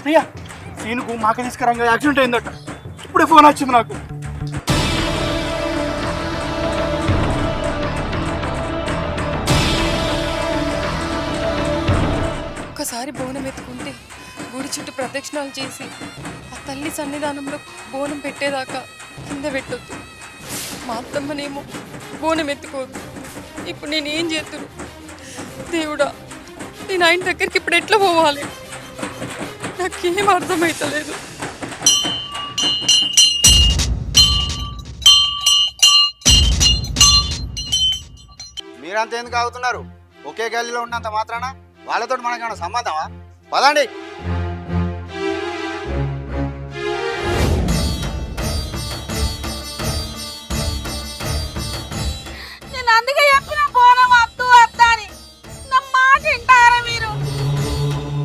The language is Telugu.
ప్రియా సీనుకు మాక తీసుకురంగా యాక్సిడెంట్ అయిందట. ఇప్పుడే ఫోన్ వచ్చింది నాకు. ఒక్కసారి బోనం ఎత్తుకుంటే గుడి చుట్టూ ప్రదక్షిణాలు చేసి ఆ తల్లి సన్నిధానంలో బోనం పెట్టేదాకా కింద పెట్టొద్దు. మా అత్తమ్మనేమో బోనం ఎత్తుకోదు. ఇప్పుడు నేనేం చేతును దేవుడా? నేను ఆయన దగ్గరికి ఇప్పుడు ఎట్లా పోవాలి? నాకేం అర్థమవుతలేదు. మీరంతా ఎందుకు ఆగుతున్నారు? ఒకే గల్లీలో ఉన్నంత మాత్రాన వాళ్ళతో మనకేమైనా సంబంధమా? పదండి. నేను అందుకే